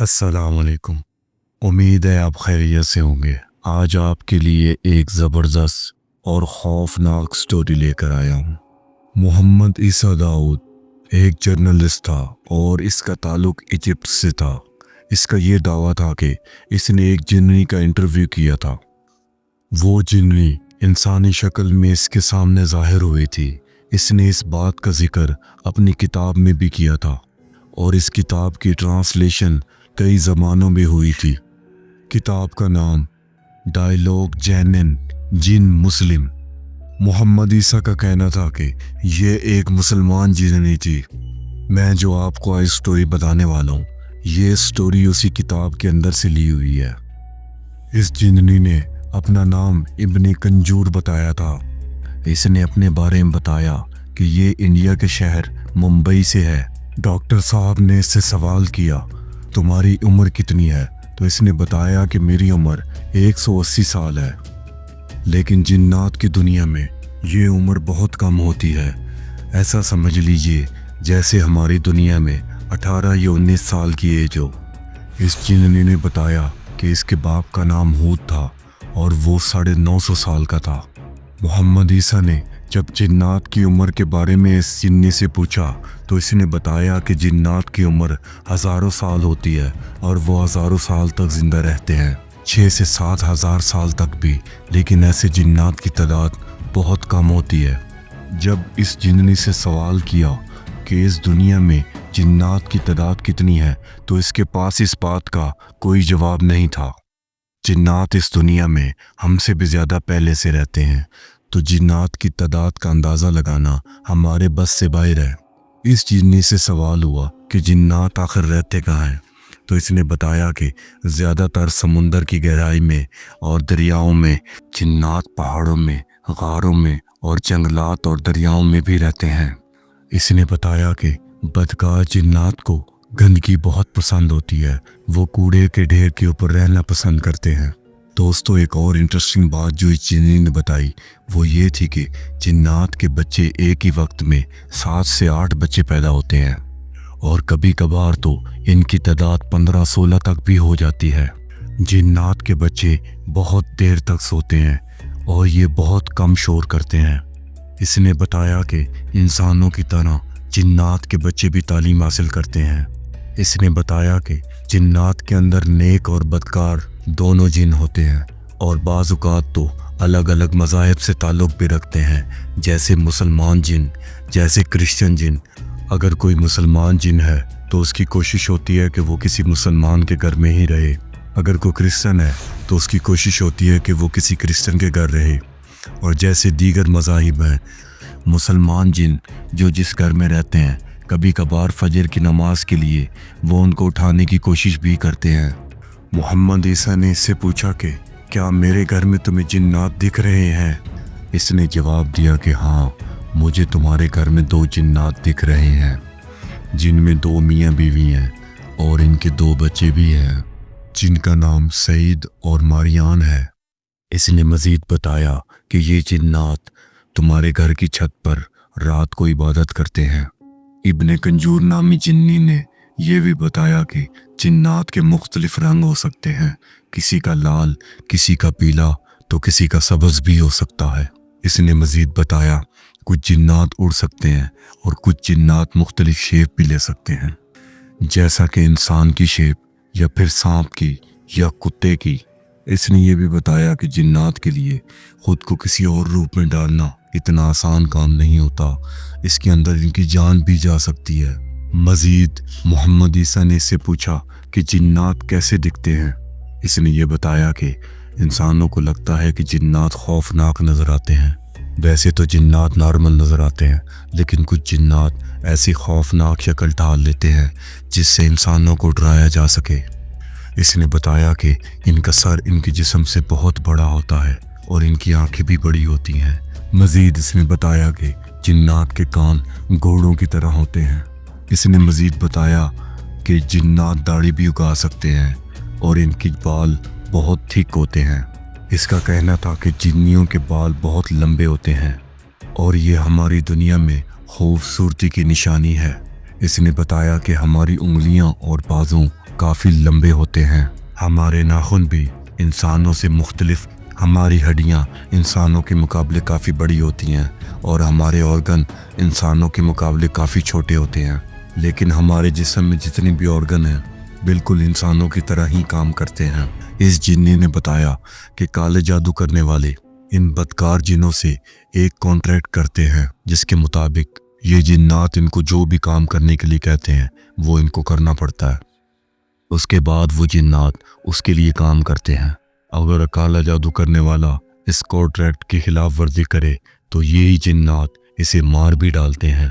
السلام علیکم۔ امید ہے آپ خیریت سے ہوں گے۔ آج آپ کے لیے ایک زبردست اور خوفناک سٹوری لے کر آیا ہوں۔ محمد عیسیٰ داؤد ایک جرنلسٹ تھا اور اس کا تعلق ایجپٹ سے تھا۔ اس کا یہ دعویٰ تھا کہ اس نے ایک جنی کا انٹرویو کیا تھا۔ وہ جنی انسانی شکل میں اس کے سامنے ظاہر ہوئی تھی۔ اس نے اس بات کا ذکر اپنی کتاب میں بھی کیا تھا اور اس کتاب کی ٹرانسلیشن کئی زبانوں میں ہوئی تھی۔ کتاب کا نام ڈائیلاگ جینن جن مسلم۔ محمد عیسیٰ کا کہنا تھا کہ یہ ایک مسلمان جننی تھی۔ میں جو آپ کو آج سٹوری بتانے والا ہوں، یہ سٹوری اسی کتاب کے اندر سے لی ہوئی ہے۔ اس جننی نے اپنا نام ابن کنجور بتایا تھا۔ اس نے اپنے بارے میں بتایا کہ یہ انڈیا کے شہر ممبئی سے ہے۔ ڈاکٹر صاحب نے اس سے سوال کیا، تمہاری عمر کتنی ہے؟ تو اس نے بتایا کہ میری عمر 180 سال ہے، لیکن جنات کی دنیا میں یہ عمر بہت کم ہوتی ہے۔ ایسا سمجھ لیجئے جیسے ہماری دنیا میں 18 یا 19 سال کی ایج ہو۔ اس جننی نے بتایا کہ اس کے باپ کا نام ہود تھا اور وہ 950 سال کا تھا۔ محمد عیسیٰ نے جب جنات کی عمر کے بارے میں اس جنی سے پوچھا تو اس نے بتایا کہ جنات کی عمر ہزاروں سال ہوتی ہے اور وہ ہزاروں سال تک زندہ رہتے ہیں، 6 سے 7 ہزار سال تک بھی، لیکن ایسے جنات کی تعداد بہت کم ہوتی ہے۔ جب اس جنی سے سوال کیا کہ اس دنیا میں جنات کی تعداد کتنی ہے تو اس کے پاس اس بات کا کوئی جواب نہیں تھا۔ جنات اس دنیا میں ہم سے بھی زیادہ پہلے سے رہتے ہیں، تو جنات کی تعداد کا اندازہ لگانا ہمارے بس سے باہر ہے۔ اس جنی سے سوال ہوا کہ جنات آخر رہتے کہاں ہیں؟ تو اس نے بتایا کہ زیادہ تر سمندر کی گہرائی میں اور دریاؤں میں، جنات پہاڑوں میں، غاروں میں اور جنگلات اور دریاؤں میں بھی رہتے ہیں۔ اس نے بتایا کہ بدکار جنات کو گندگی بہت پسند ہوتی ہے، وہ کوڑے کے ڈھیر کے اوپر رہنا پسند کرتے ہیں۔ دوستو، ایک اور انٹرسٹنگ بات جو اس جنی نے بتائی وہ یہ تھی کہ جنات کے بچے ایک ہی وقت میں 7 سے 8 بچے پیدا ہوتے ہیں، اور کبھی کبھار تو ان کی تعداد 15-16 تک بھی ہو جاتی ہے۔ جنات کے بچے بہت دیر تک سوتے ہیں اور یہ بہت کم شور کرتے ہیں۔ اس نے بتایا کہ انسانوں کی طرح جنات کے بچے بھی تعلیم حاصل کرتے ہیں۔ اس نے بتایا کہ جنات کے اندر نیک اور بدکار دونوں جن ہوتے ہیں، اور بعض اوقات تو الگ الگ مذاہب سے تعلق بھی رکھتے ہیں، جیسے مسلمان جن، جیسے کرسچن جن۔ اگر کوئی مسلمان جن ہے تو اس کی کوشش ہوتی ہے کہ وہ کسی مسلمان کے گھر میں ہی رہے۔ اگر کوئی کرسچن ہے تو اس کی کوشش ہوتی ہے کہ وہ کسی کرسچن کے گھر رہے۔ اور جیسے دیگر مذاہب ہیں، مسلمان جن جو جس گھر میں رہتے ہیں، کبھی کبھار فجر کی نماز کے لیے وہ ان کو اٹھانے کی کوشش بھی کرتے ہیں۔ محمد عیسیٰ نے اس سے پوچھا کہ کیا میرے گھر میں تمہیں جنات دکھ رہے ہیں؟ اس نے جواب دیا کہ ہاں، مجھے تمہارے گھر میں 2 جنات دکھ رہے ہیں، جن میں 2 میاں بیوی ہیں اور ان کے 2 بچے بھی ہیں، جن کا نام سعید اور ماریان ہے۔ اس نے مزید بتایا کہ یہ جنات تمہارے گھر کی چھت پر رات کو عبادت کرتے ہیں۔ ابن کنجور نامی جنی نے یہ بھی بتایا کہ جنات کے مختلف رنگ ہو سکتے ہیں، کسی کا لال، کسی کا پیلا تو کسی کا سبز بھی ہو سکتا ہے۔ اس نے مزید بتایا کچھ جنات اڑ سکتے ہیں اور کچھ جنات مختلف شیپ بھی لے سکتے ہیں، جیسا کہ انسان کی شیپ یا پھر سانپ کی یا کتے کی۔ اس نے یہ بھی بتایا کہ جنات کے لیے خود کو کسی اور روپ میں ڈالنا اتنا آسان کام نہیں ہوتا، اس کے اندر ان کی جان بھی جا سکتی ہے۔ مزید محمد عیسیٰ نے اس سے پوچھا کہ جنات کیسے دکھتے ہیں۔ اس نے یہ بتایا کہ انسانوں کو لگتا ہے کہ جنات خوفناک نظر آتے ہیں، ویسے تو جنات نارمل نظر آتے ہیں، لیکن کچھ جنات ایسی خوفناک شکل ڈھال لیتے ہیں جس سے انسانوں کو ڈرایا جا سکے۔ اس نے بتایا کہ ان کا سر ان کے جسم سے بہت بڑا ہوتا ہے اور ان کی آنکھیں بھی بڑی ہوتی ہیں۔ مزید اس نے بتایا کہ جنات کے کان گھوڑوں کی طرح ہوتے ہیں۔ اس نے مزید بتایا کہ جنات داڑھی بھی اگا سکتے ہیں اور ان کی بال بہت تھک ہوتے ہیں۔ اس کا کہنا تھا کہ جنیوں کے بال بہت لمبے ہوتے ہیں اور یہ ہماری دنیا میں خوبصورتی کی نشانی ہے۔ اس نے بتایا کہ ہماری انگلیاں اور بازو کافی لمبے ہوتے ہیں۔ ہمارے ناخن بھی انسانوں سے مختلف، ہماری ہڈیاں انسانوں کے مقابلے کافی بڑی ہوتی ہیں اور ہمارے آرگن انسانوں کے مقابلے کافی چھوٹے ہوتے ہیں، لیکن ہمارے جسم میں جتنے بھی آرگن ہیں بالکل انسانوں کی طرح ہی کام کرتے ہیں۔ اس جنی نے بتایا کہ کالے جادو کرنے والے ان بدکار جنوں سے ایک کانٹریکٹ کرتے ہیں جس کے مطابق یہ جنات ان کو جو بھی کام کرنے کے لیے کہتے ہیں وہ ان کو کرنا پڑتا ہے۔ اس کے بعد وہ جنات اس کے لیے کام کرتے ہیں۔ اگر کالا جادو کرنے والا اس کانٹریکٹ کی خلاف ورزی کرے تو یہی جنات اسے مار بھی ڈالتے ہیں۔